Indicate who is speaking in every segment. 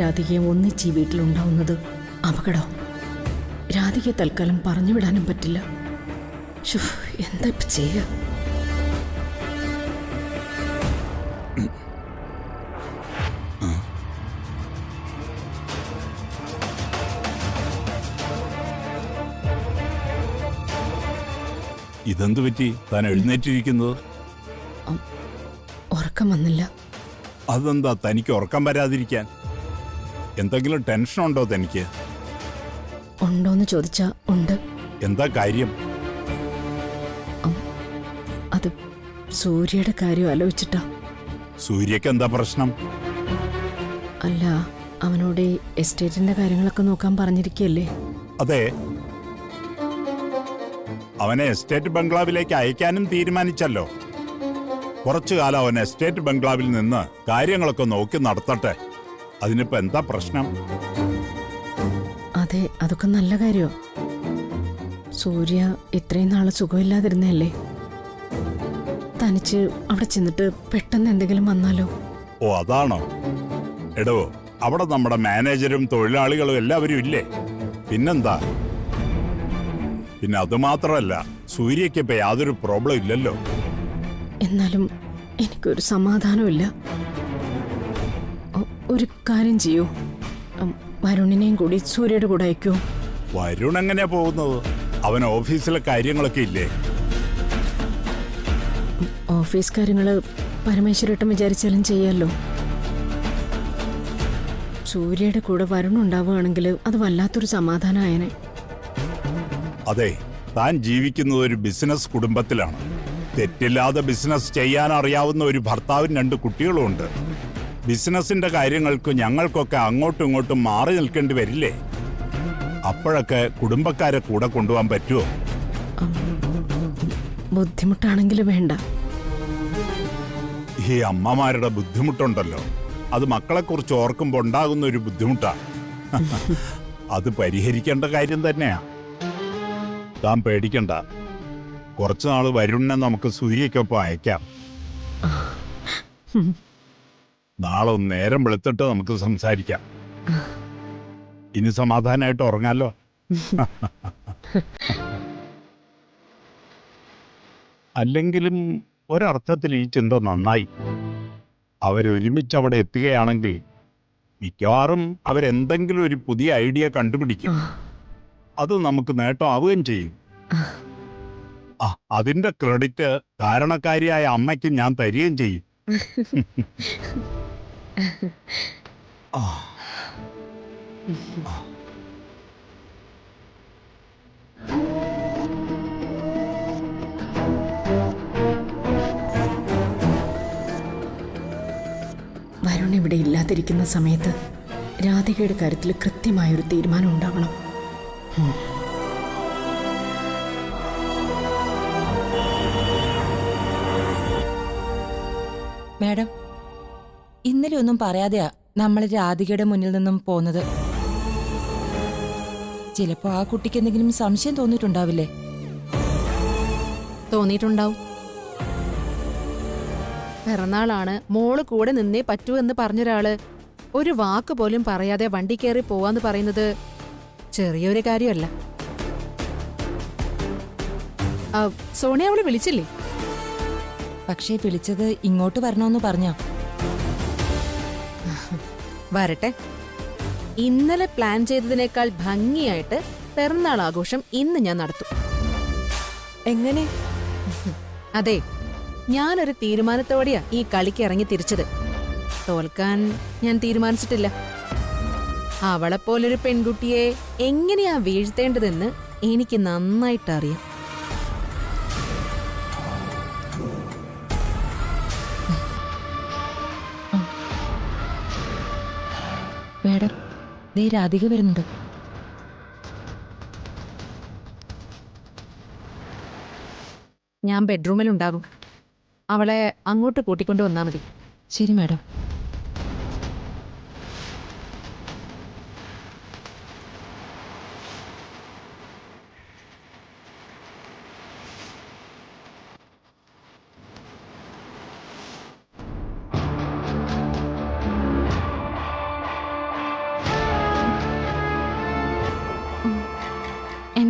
Speaker 1: രാധികയും ഒന്നിച്ച് ഈ വീട്ടിലുണ്ടാവുന്നത് അപകടം. രാധികയെ തൽക്കാലം പറഞ്ഞു വിടാനും പറ്റില്ല. എന്താ ഇപ്പൊ ചെയ്യുക?
Speaker 2: ഇതെന്തു പറ്റി താൻ എഴുന്നേറ്റിരിക്കുന്നത്?
Speaker 1: ഉറക്കം വന്നില്ല.
Speaker 2: അതെന്താ തനിക്ക് ഉറക്കം വരാതിരിക്കാൻ? എന്തെങ്കിലും ടെൻഷൻ ഉണ്ടോ തനിക്ക്?
Speaker 1: ഉണ്ടോന്ന് ചോദിച്ചാ ഉണ്ട്.
Speaker 2: എന്താ കാര്യം?
Speaker 1: അത് സൂര്യയുടെ കാര്യം ആലോചിച്ചിട്ടാ.
Speaker 2: സൂര്യക്ക് എന്താ പ്രശ്നം?
Speaker 1: അല്ല, അവനോട് ഈ എസ്റ്റേറ്റിന്റെ കാര്യങ്ങളൊക്കെ നോക്കാൻ പറഞ്ഞിരിക്കല്ലേ?
Speaker 2: അതെ, അവനെ എസ്റ്റേറ്റ് ബംഗ്ലാവിലേക്ക് അയക്കാനും തീരുമാനിച്ചല്ലോ. കുറച്ചു കാലം അവൻ എസ്റ്റേറ്റ് ബംഗ്ലാവിൽ നിന്ന് കാര്യങ്ങളൊക്കെ നോക്കി നടത്തട്ടെ. അതിനിപ്പോ എന്താ പ്രശ്നം?
Speaker 1: അതെ, അതൊക്കെ നല്ല കാര്യോ. സൂര്യ ഇത്രയും നാള് സുഖമില്ലാതിരുന്നല്ലേ. തനിച്ച് അവിടെ ചെന്നിട്ട് പെട്ടെന്ന് എന്തെങ്കിലും വന്നാലോ?
Speaker 2: ഓ, അതാണോ? എടോ, അവിടെ നമ്മുടെ മാനേജരും തൊഴിലാളികളും എല്ലാവരും ഇല്ലേ? പിന്നെന്താ? പിന്നെ അതുമാത്രമല്ല, സൂര്യക്ക് ഇപ്പൊ യാതൊരു പ്രോബ്ലം ഇല്ലല്ലോ.
Speaker 1: എന്നാലും എനിക്കൊരു സമാധാനമില്ല. ഒരു കാര്യം ചെയ്യൂ, വരുണിനെയും കൂടി സൂര്യയുടെ കൂടെ അയക്കൂ.
Speaker 2: വരുൺ എങ്ങനെയാ പോകുന്നത്? അവൻ ഓഫീസിലെ കാര്യങ്ങളൊക്കെ ഇല്ലേ?
Speaker 1: ഓഫീസ് കാര്യങ്ങള് പരമേശ്വരട്ടം വിചാരിച്ചാലും ചെയ്യാലോ. സൂര്യയുടെ കൂടെ വരുണുണ്ടാവുകയാണെങ്കിൽ അത് വല്ലാത്തൊരു സമാധാനമായനെ.
Speaker 2: അതെ, താൻ ജീവിക്കുന്നത് ഒരു ബിസിനസ് കുടുംബത്തിലാണ്. തെറ്റില്ലാതെ ബിസിനസ് ചെയ്യാൻ അറിയാവുന്ന ഒരു ഭർത്താവും 2 കുട്ടികളുമുണ്ട്. ബിസിനസിന്റെ കാര്യങ്ങൾക്ക് ഞങ്ങൾക്കൊക്കെ അങ്ങോട്ടും ഇങ്ങോട്ടും മാറി നിൽക്കേണ്ടി വരില്ലേ? അപ്പോഴൊക്കെ കുടുംബക്കാരെ കൂടെ കൊണ്ടുപോകാൻ പറ്റുമോ?
Speaker 1: ബുദ്ധിമുട്ടാണെങ്കിൽ വേണ്ട.
Speaker 2: ഈ അമ്മമാരുടെ ബുദ്ധിമുട്ടുണ്ടല്ലോ, അത് മക്കളെക്കുറിച്ച് ഓർക്കുമ്പോൾ ഉണ്ടാകുന്ന ഒരു ബുദ്ധിമുട്ടാണ്. അത് പരിഹരിക്കേണ്ട കാര്യം തന്നെയാ. താൻ പേടിക്കണ്ട. കുറച്ചുനാള് വരുണിനെ നമുക്ക് സൂര്യക്കൊപ്പം അയക്കാം. നാളെ നേരം വെളുത്തിട്ട് നമുക്ക് സംസാരിക്കാം. ഇനി സമാധാനമായിട്ട് ഉറങ്ങാലോ. അല്ലെങ്കിലും ഒരർത്ഥത്തിൽ ഈ ചിന്ത നന്നായി. അവരൊരുമിച്ച് അവിടെ എത്തുകയാണെങ്കിൽ മിക്കവാറും അവരെന്തെങ്കിലും ഒരു പുതിയ ഐഡിയ കണ്ടുപിടിക്കും. അത് നമുക്ക് നേട്ടമാവുകയും ചെയ്യും. അതിന്റെ ക്രെഡിറ്റ് കാരണക്കാരിയായ അമ്മയ്ക്ക് ഞാൻ തരികയും ചെയ്യും.
Speaker 1: വരുൺ ഇവിടെ ഇല്ലാതിരിക്കുന്ന സമയത്ത് രാധികയുടെ കാര്യത്തിൽ കൃത്യമായൊരു തീരുമാനം ഉണ്ടാവണം.
Speaker 3: മാഡം, ഇന്നലെ ഒന്നും പറയാതെയാ നമ്മൾ രാധികയുടെ മുന്നിൽ നിന്നും പോന്നത്. ചിലപ്പോ ആ കുട്ടിക്ക് എന്തെങ്കിലും സംശയം തോന്നിയിട്ടുണ്ടാവില്ലേ?
Speaker 4: തോന്നിയിട്ടുണ്ടാവും. പിറന്നാളാണ്, മോള് കൂടെ നിന്നേ പറ്റൂ എന്ന് പറഞ്ഞൊരാള് ഒരു വാക്ക് പോലും പറയാതെ വണ്ടി കയറി പോവാന്ന് പറയുന്നത് ചെറിയൊരു കാര്യമല്ല. സോണിയ അവള് വിളിച്ചില്ലേ?
Speaker 3: പക്ഷേ വിളിച്ചത് ഇങ്ങോട്ട് വരണമെന്ന് പറഞ്ഞാ.
Speaker 4: വരട്ടെ. ഇന്നലെ പ്ലാൻ ചെയ്തതിനേക്കാൾ ഭംഗിയായിട്ട് പിറന്നാൾ ആഘോഷം ഇന്ന് ഞാൻ നടത്തും.
Speaker 3: എങ്ങനെ?
Speaker 4: അതെ, ഞാനൊരു തീരുമാനത്തോടെയാ ഈ കളിക്ക് ഇറങ്ങി തിരിച്ചത്. തോൽക്കാൻ ഞാൻ തീരുമാനിച്ചിട്ടില്ല. അവളെപ്പോലൊരു പെൺകുട്ടിയെ എങ്ങനെയാ വീഴ്ത്തേണ്ടതെന്ന് എനിക്ക് നന്നായിട്ടറിയാം.
Speaker 3: മാഡം, ദേ രാധിക വരുന്നുണ്ട്.
Speaker 4: ഞാൻ ബെഡ്റൂമിലുണ്ടാകും. അവളെ അങ്ങോട്ട് കൂട്ടിക്കൊണ്ടു വന്നാൽ മതി.
Speaker 3: ശരി മാഡം.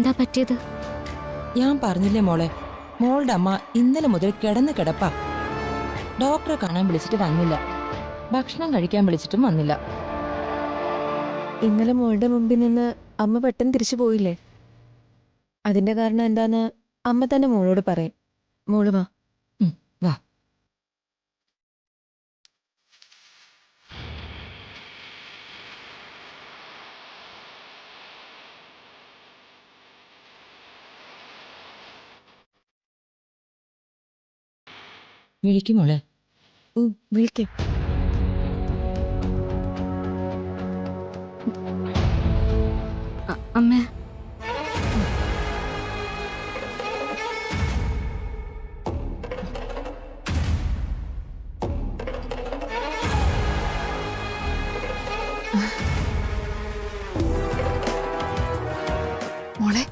Speaker 5: എന്താ പറ്റിയത്?
Speaker 3: ഞാൻ പറഞ്ഞില്ലേ മോളെ, മോളുടെ അമ്മ ഇന്നലെ മുതൽ കിടന്ന് കിടപ്പാ. ഡോക്ടറെ കാണാൻ വിളിച്ചിട്ട് വന്നില്ല, ഭക്ഷണം കഴിക്കാൻ വിളിച്ചിട്ടും വന്നില്ല.
Speaker 6: ഇന്നലെ മോളുടെ മുമ്പിൽ നിന്ന് അമ്മ പെട്ടെന്ന് തിരിച്ചു പോയില്ലേ? അതിന്റെ കാരണം എന്താന്ന് അമ്മ തന്നെ മോളോട് പറയും. മോള് വാ.
Speaker 3: വാ. വിളിക്കും മോളെ.
Speaker 6: വിളിക്കും.
Speaker 5: അമ്മേ,
Speaker 4: മോളെ,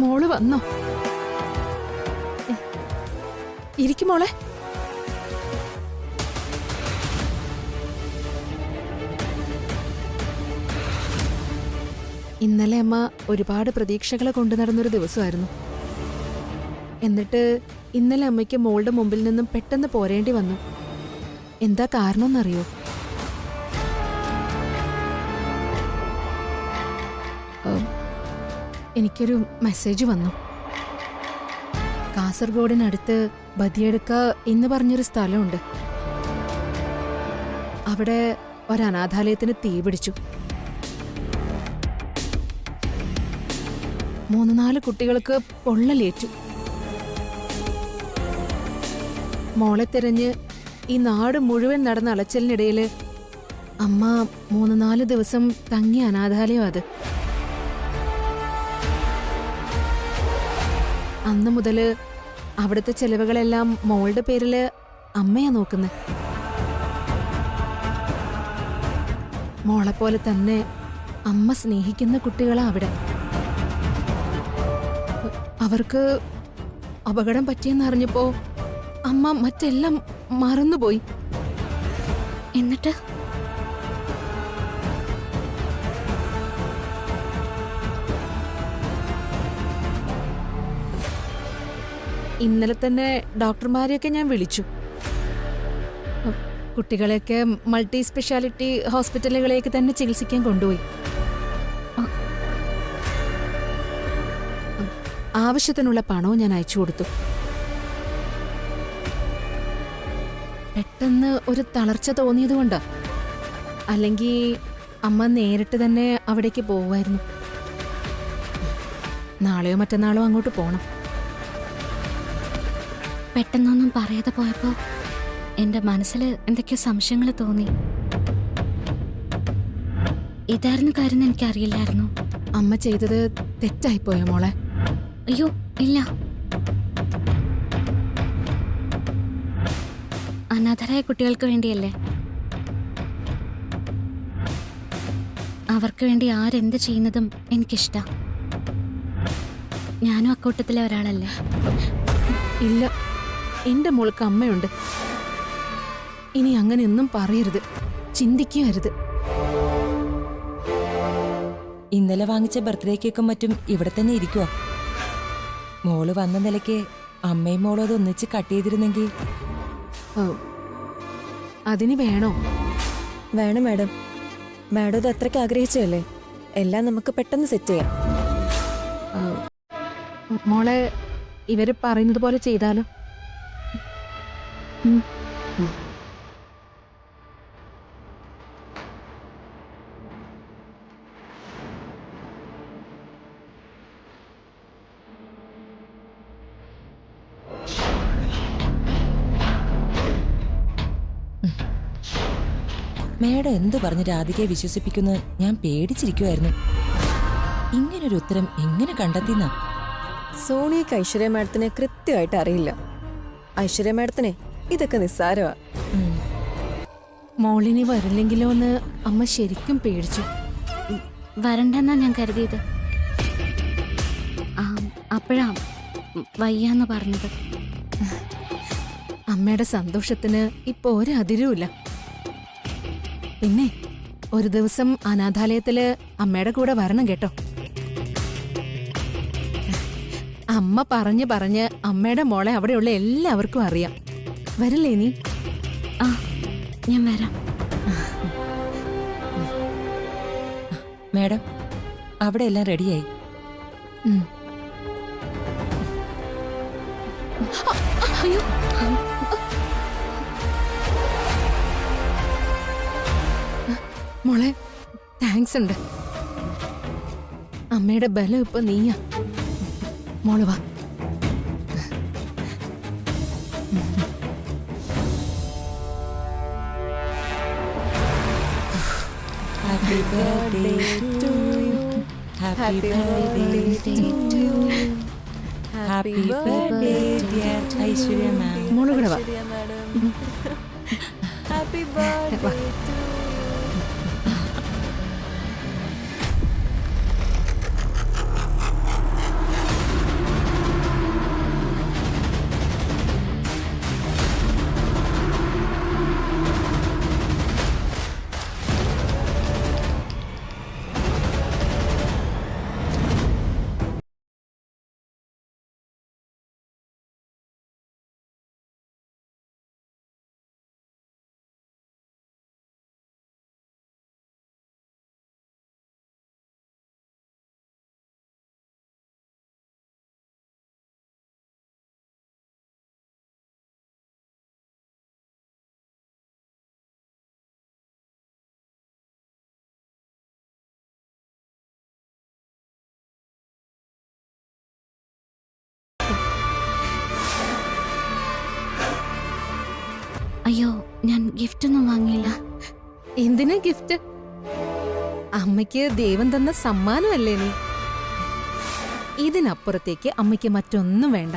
Speaker 4: മോള് വന്നോ? ഇരിക്കും മോളെ. ഇന്നലെ അമ്മ ഒരുപാട് പ്രതീക്ഷകൾ കൊണ്ടു നടന്നൊരു ദിവസമായിരുന്നു. എന്നിട്ട് ഇന്നലെ അമ്മയ്ക്ക് മോളുടെ മുമ്പിൽ നിന്നും പെട്ടെന്ന് പോരേണ്ടി വന്നു. എന്താ കാരണമെന്നറിയോ? എനിക്കൊരു മെസ്സേജ് വന്നു. കാസർഗോഡിനടുത്ത് ബദിയെടുക്ക എന്ന് പറഞ്ഞൊരു സ്ഥലമുണ്ട്. അവിടെ ഒരനാഥാലയത്തിന് തീ പിടിച്ചു. 3-4 കുട്ടികൾക്ക് പൊള്ളലേറ്റു. മോളെ തിരഞ്ഞ് ഈ നാട് മുഴുവൻ നടന്ന അലച്ചലിനിടയില് അമ്മ 3-4 ദിവസം തങ്ങിയ അനാഥാലയം അത്. അന്ന് മുതല് അവിടുത്തെ ചെലവുകളെല്ലാം മോളുടെ പേരില് അമ്മയാ നോക്കുന്നത്. മോളെപ്പോലെ തന്നെ അമ്മ സ്നേഹിക്കുന്ന കുട്ടികളാ അവിടെ. അവർക്ക് അപകടം പറ്റിയെന്നറിഞ്ഞപ്പോ അമ്മ മറ്റെല്ലാം മറന്നുപോയി.
Speaker 5: എന്നിട്ട്
Speaker 4: ഇന്നലെ തന്നെ ഡോക്ടർമാരെയൊക്കെ ഞാൻ വിളിച്ചു. കുട്ടികളെയൊക്കെ മൾട്ടി സ്പെഷ്യാലിറ്റി ഹോസ്പിറ്റലുകളിലേക്ക് തന്നെ ചികിത്സിക്കാൻ കൊണ്ടുപോയി. ആവശ്യത്തിനുള്ള പണവും ഞാൻ അയച്ചു കൊടുത്തു. പെട്ടെന്ന് ഒരു തളർച്ച തോന്നിയതുകൊണ്ടാ. അല്ലെങ്കിൽ അമ്മ നേരിട്ട് തന്നെ അവിടേക്ക് പോവുമായിരുന്നു. നാളെയോ മറ്റന്നാളോ അങ്ങോട്ട് പോണം.
Speaker 5: പെട്ടെന്നൊന്നും പറയാതെ പോയപ്പോ എന്റെ മനസ്സിൽ എന്തൊക്കെയോ സംശയങ്ങൾ തോന്നി. ഇതായിരുന്നു കാര്യം എനിക്കറിയില്ലായിരുന്നു.
Speaker 4: അമ്മ ചെയ്തത് തെറ്റായിപ്പോയോ മോളെ?
Speaker 5: അയ്യോ ഇല്ല, അനാഥരായ കുട്ടികൾക്ക് വേണ്ടിയല്ലേ. അവർക്ക് വേണ്ടി ആരെന്ത് ചെയ്യുന്നതും എനിക്കിഷ്ടാ. ഞാനും അക്കൂട്ടത്തിലെ ഒരാളല്ലേ.
Speaker 4: ഇല്ല, എന്റെ മോൾക്ക് അമ്മയുണ്ട്. ഇനി അങ്ങനെയൊന്നും പറയരുത്, ചിന്തിക്കരുത്.
Speaker 3: ഇന്നലെ വാങ്ങിച്ച ബർത്ത്ഡേ കേക്കും മറ്റും ഇവിടെ തന്നെ ഇരിക്കുവാ. മോള് വന്ന നിലയ്ക്ക് അമ്മയും മോളും അത് ഒന്നിച്ച് കട്ട് ചെയ്തിരുന്നെങ്കിൽ.
Speaker 4: ഓ, അതിന് വേണോ?
Speaker 6: വേണം മാഡം. മാഡം ഇത് അത്രയ്ക്ക് ആഗ്രഹിച്ചല്ലേ. എല്ലാം നമുക്ക് പെട്ടെന്ന് സെറ്റ് ചെയ്യാം.
Speaker 4: മോളെ, ഇവര് പറയുന്നത് പോലെ ചെയ്താലോ?
Speaker 3: മേഡം എന്തു പറഞ്ഞ് രാധികയെ വിശ്വസിപ്പിക്കുന്നു ഞാൻ പേടിച്ചിരിക്കുമായിരുന്നു. ഇങ്ങനൊരു ഉത്തരം എങ്ങനെ കണ്ടെത്തിന്ന?
Speaker 6: സോണിയക്ക് ഐശ്വര്യ മാഡത്തിനെ കൃത്യമായിട്ട് അറിയില്ല. ഐശ്വര്യ മാഡത്തിനെ ഇതൊക്കെ നിസ്സാരമാ.
Speaker 4: മോളിനി വരില്ലെങ്കിലോ എന്ന് അമ്മ ശരിക്കും പേടിച്ചു.
Speaker 5: വരണ്ടെന്നാ ഞാൻ കരുതിയത്. അപ്പോഴാ വയ്യാന്ന് പറഞ്ഞത്.
Speaker 4: അമ്മയുടെ സന്തോഷത്തിന് ഇപ്പൊ ഒരതിരുമില്ല. പിന്നെ ഒരു ദിവസം അനാഥാലയത്തില് അമ്മയുടെ കൂടെ വരണം കേട്ടോ. അമ്മ പറഞ്ഞ് അമ്മയുടെ മോളെ അവിടെയുള്ള എല്ലാവർക്കും അറിയാം. വരില്ലേ നീ?
Speaker 5: ആ ഞാൻ വരാം.
Speaker 3: മാഡം, അവിടെ എല്ലാം റെഡിയായി.
Speaker 4: ഉം.
Speaker 5: അയ്യോ
Speaker 4: മോളെ താങ്ക്സ് ഉണ്ട്. അമ്മയുടെ ബലം ഇപ്പൊ നീയാ. മോള് വാ.
Speaker 3: Happy birthday to you. Happy birthday to you. Happy birthday dear Aishwarya ma'am.
Speaker 4: മോള് കൂടെ വാ.
Speaker 6: ഹാപ്പി ബർത്ത്ഡേ
Speaker 4: വാ.
Speaker 5: അയ്യോ ഞാൻ ഗിഫ്റ്റ് ഒന്നും വാങ്ങിയില്ല.
Speaker 4: എന്തിനാ ഗിഫ്റ്റ്? അമ്മയ്ക്ക് ദൈവം തന്ന സമ്മാനമല്ലേ നീ. ഇതിനപ്പുറത്തേക്ക് അമ്മയ്ക്ക് മറ്റൊന്നും വേണ്ട.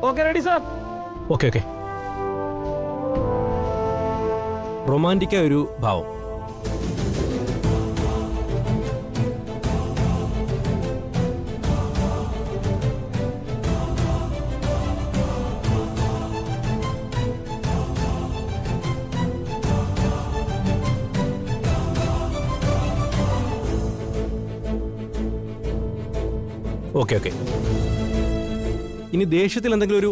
Speaker 7: Okay ready sir.
Speaker 8: Okay okay. റൊമാൻറ്റിക്കായ ഒരു ഭാവം. Okay okay. ഇനി ദേഷ്യത്തിൽ എന്തെങ്കിലും ഒരു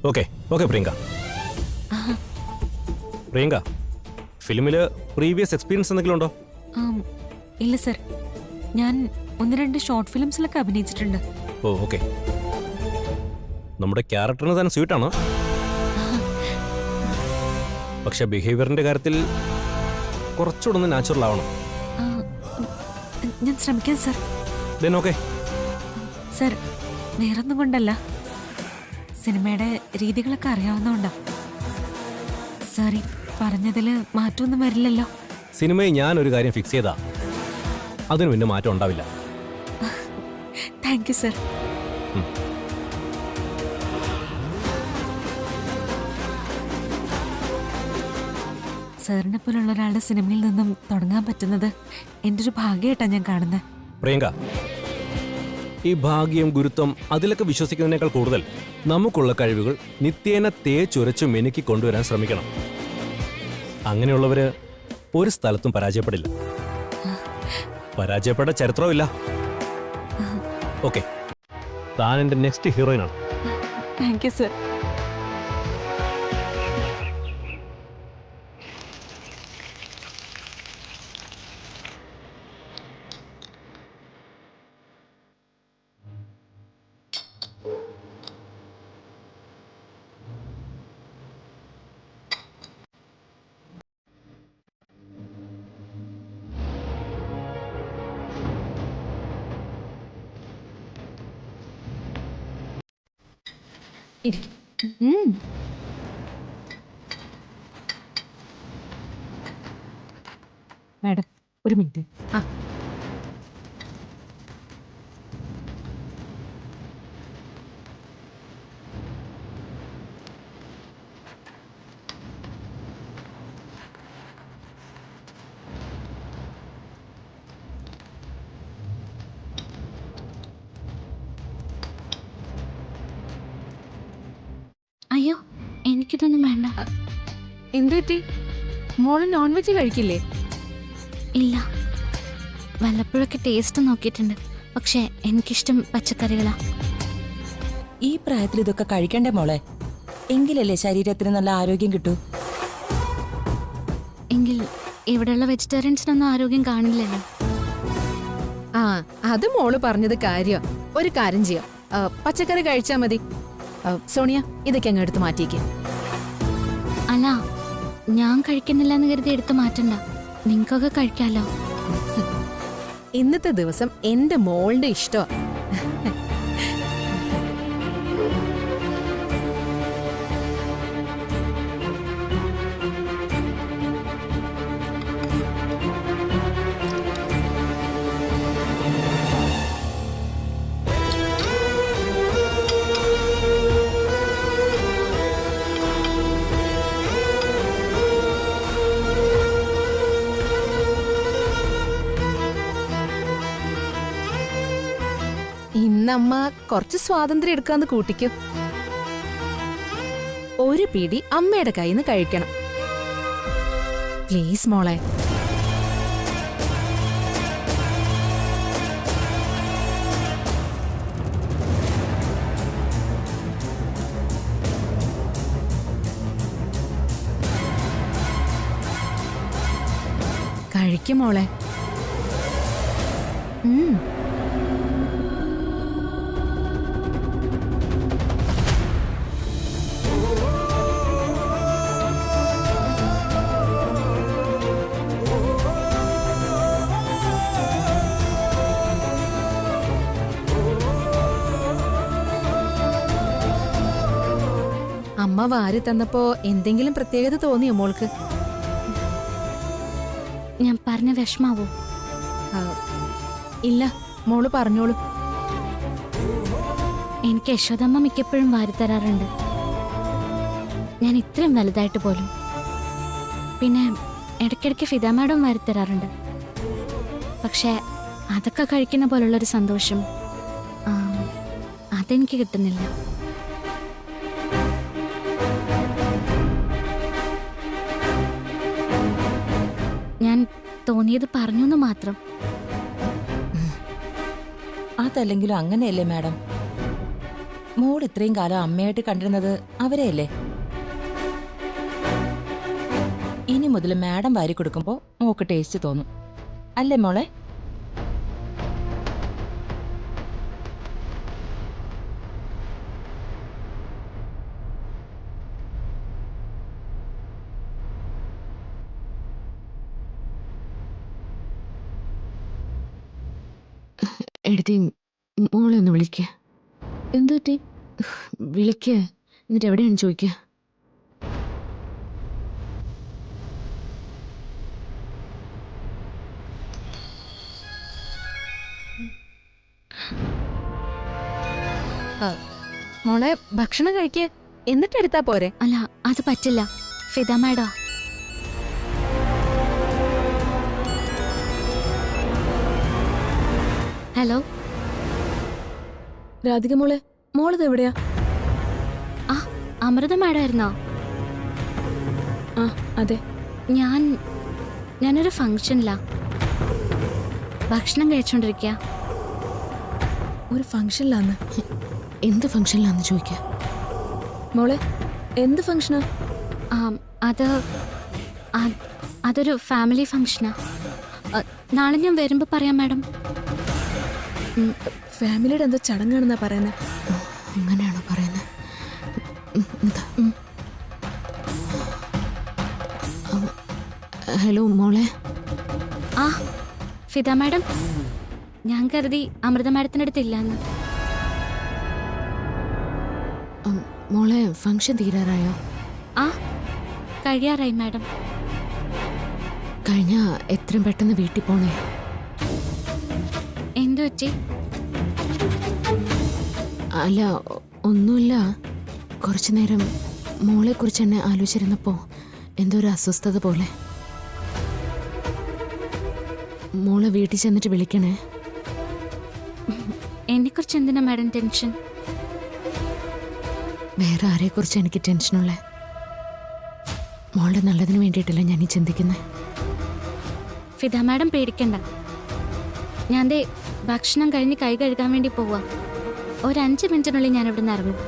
Speaker 8: ഓക്കെ ഓക്കെ. പ്രിയങ്ക ഫിലിമില് പ്രീവിയസ് എക്സ്പീരിയൻസ് എന്തെങ്കിലും ഉണ്ടോ?
Speaker 5: ഇല്ല സർ, ഞാൻ 1-2 ഷോർട്ട് ഫിലിംസിലൊക്കെ അഭിനയിച്ചിട്ടുണ്ട്.
Speaker 8: Oh okay. നമ്മുടെ ക്യാരക്ടറിന് തന്നെ സ്വീറ്റാണ്, പക്ഷെ ബിഹേവിയറിന്റെ കാര്യത്തിൽ കുറച്ചുകൂടെ ഒന്ന് നാച്ചുറൽ ആവണം.
Speaker 5: ഞാൻ ശ്രമിക്കാം സർ.
Speaker 8: Then okay.
Speaker 5: സർ വേറൊന്നും കൊണ്ടല്ല,
Speaker 7: സിനിമയുടെ രീതികളൊക്കെ അറിയാവുന്നതുകൊണ്ടാ. സോറി, പറഞ്ഞതില് മാറ്റമൊന്നും വരില്ലല്ലോ.
Speaker 8: സിനിമയിൽ ഞാൻ ഒരു കാര്യം ഫിക്സ് ചെയ്താ അതിന് പിന്നെ മാറ്റം ഉണ്ടാവില്ല.
Speaker 7: Thank you sir. സാറിനെ പോലുള്ള ഒരാളുടെ സിനിമയിൽ നിന്നും തുടങ്ങാൻ പറ്റുന്നത് എൻ്റെ ഒരു ഭാഗ്യമായിട്ടാണ് ഞാൻ കാണുന്നത്.
Speaker 8: പ്രിയങ്ക, ഈ ഭാഗ്യം, ഗുരുത്വം അതിലൊക്കെ വിശ്വസിക്കുന്നതിനേക്കാൾ കൂടുതൽ നമുക്കുള്ള കഴിവുകൾ നിത്യേന തേച്ചുരച്ചു മെനുക്കി കൊണ്ടുവരാൻ ശ്രമിക്കണം. അങ്ങനെയുള്ളവര് ഒരു സ്ഥലത്തും പരാജയപ്പെടില്ല. പരാജയപ്പെട്ട ചരിത്രമില്ല. ഓക്കെ, താൻ എൻ്റെ നെക്സ്റ്റ് ഹീറോയിനാണ്.
Speaker 7: Thank you sir. മാഡം, ഒരു മിനിറ്റ്.
Speaker 5: അയ്യോ, എനിക്കിതൊന്നും വേണ്ട.
Speaker 4: എന്തു പറ്റി? മോള് നോൺ വെജ് കഴിക്കില്ലേ?
Speaker 5: ഇല്ല, വല്ലപ്പോഴൊക്കെ ടേസ്റ്റ് നോക്കിയിട്ടുണ്ട്. പക്ഷേ എനിക്കിഷ്ടം പച്ചക്കറികളാ.
Speaker 3: ഈ പ്രായത്തിൽ ഇതൊക്കെ കഴിക്കണ്ടേ മോളെ? എങ്കിലല്ലേ ശരീരത്തിന് നല്ല ആരോഗ്യം കിട്ടൂ.
Speaker 5: എങ്കിൽ ഇവിടെയുള്ള വെജിറ്റേറിയൻസിനൊന്നും ആരോഗ്യം കാണില്ലല്ലോ.
Speaker 4: ആ, അത് മോള് പറഞ്ഞത് കാര്യം. ഒരു കാര്യം ചെയ്യാം, പച്ചക്കറി കഴിച്ചാ മതി. സോണിയ, ഇതൊക്കെ അങ്ങ് എടുത്ത് മാറ്റിയേക്ക്.
Speaker 5: അല്ല, ഞാൻ കഴിക്കുന്നില്ല എന്ന് കരുതി എടുത്ത് മാറ്റണ്ട. നിങ്ങൾക്കൊക്കെ കഴിക്കാലോ.
Speaker 4: ഇന്നത്തെ ദിവസം എന്റെ മോളുടെ ഇഷ്ടമാ. ഇന്നമ്മ കുറച്ച് സ്വാതന്ത്ര്യം എടുക്കാന്ന് കൂട്ടിക്കോ. ഒരു പിടി അമ്മയുടെ കയ്യിൽ നിന്ന് കഴിക്കണം. പ്ലീസ് മോളെ. കഴിക്കും മോളെ. അമ്മ വാരി തന്നപ്പോ എന്തെങ്കിലും പ്രത്യേകത തോന്നിയോ മോൾക്ക്?
Speaker 5: ഞാൻ പറഞ്ഞ വിഷമാവോ?
Speaker 4: ഇല്ല, മോള് പറഞ്ഞോളൂ.
Speaker 5: എനിക്ക് യശോദമ്മ മിക്കപ്പോഴും വാരിത്തരാറുണ്ട്, ഞാൻ ഇത്രയും വലുതായിട്ട് പോലും. പിന്നെ ഇടയ്ക്കിടയ്ക്ക് ഫിദ മാഡം വാരിത്തരാറുണ്ട്. പക്ഷേ അതൊക്കെ കഴിക്കുന്ന പോലുള്ളൊരു സന്തോഷം അതെനിക്ക് കിട്ടുന്നില്ല. ഞാൻ തോന്നിയത് പറഞ്ഞു എന്ന് മാത്രം.
Speaker 3: അതല്ലെങ്കിലും അങ്ങനെയല്ലേ മാഡം? മോൾ ഇത്രയും കാലം അമ്മയായിട്ട് കണ്ടിരുന്നത് അവരെയല്ലേ? ഇനി മുതൽ മാഡം വാരി കൊടുക്കുമ്പോൾ മോക്ക് ടേസ്റ്റ് തോന്നും, അല്ലേ മോളെ?
Speaker 1: എടുത്തി മോളെ ഒന്ന് വിളിക്ക. എന്തു പറ്റി?
Speaker 6: വിളിക്ക്, എന്നിട്ട് എവിടെയാണ് ചോദിക്കുക. മോളെ ഭക്ഷണം കഴിക്ക്, എന്നിട്ട് എടുത്താ പോരെ.
Speaker 5: അല്ല അത് പറ്റില്ല. ഫിദ മാഡം. ഹലോ
Speaker 4: രാധിക മോളെ, മോളത് എവിടെയാ?
Speaker 5: ആ അമൃത മാഡമായിരുന്നോ?
Speaker 4: ആ അതെ.
Speaker 5: ഞാനൊരു ഫംഗ്ഷനിലാ. ഭക്ഷണം കഴിച്ചോണ്ടിരിക്കുക.
Speaker 4: ഒരു ഫംഗ്ഷനിലാന്ന്.
Speaker 6: എന്ത് ഫംഗ്ഷനിലാന്ന് ചോദിക്കുക.
Speaker 4: മോളെ എന്ത് ഫംഗ്ഷനാ?
Speaker 5: അതൊരു ഫാമിലി ഫംഗ്ഷനാ. നാളെ ഞാൻ വരുമ്പോൾ പറയാം മാഡം.
Speaker 4: ഫാമിലിയുടെ എന്തോ ചടങ്ങാണെന്നാ പറയുന്നത്.
Speaker 6: അങ്ങനെയാണോ പറയുന്നത്? ഹലോ മോളെ.
Speaker 5: ആ ഫിദ മാഡം, ഞാൻ കരുതി അമൃത മാഡത്തിനടുത്തില്ലാന്ന്.
Speaker 6: മോളെ ഫംഗ്ഷൻ തീരാറായോ?
Speaker 5: ആ കഴിയാറായി മാഡം.
Speaker 6: കഴിഞ്ഞ എത്രയും പെട്ടെന്ന് വീട്ടിൽ പോണേ.
Speaker 5: എന്തു പറ്റി?
Speaker 6: അല്ല ഒന്നുമില്ല, കുറച്ചു നേരം മോളെ കുറിച്ച് എന്നെ ആലോചിച്ചിരുന്നപ്പോ എന്തോ ഒരു അസ്വസ്ഥത പോലെ. മോളെ വീട്ടിൽ ചെന്നിട്ട് വിളിക്കണേ.
Speaker 5: എന്നെക്കുറിച്ച് എന്തിനാ മാഡം ടെൻഷൻ?
Speaker 6: വേറെ ആരെക്കുറിച്ച് എനിക്ക് ടെൻഷനുള്ളേ? മോളുടെ നല്ലതിന് വേണ്ടിയിട്ടല്ല ഞാൻ ഈ ചിന്തിക്കുന്നത്.
Speaker 5: ഫിദ മാഡം പേടിക്കണ്ട. ഞാൻ ദേ ഭക്ഷണം കഴിഞ്ഞ് കൈ കഴുകാൻ വേണ്ടി പോവാ. ഒരു 5 മിനിറ്റിനുള്ളിൽ ഞാൻ ഇവിടെ നിന്ന് ഇറങ്ങും.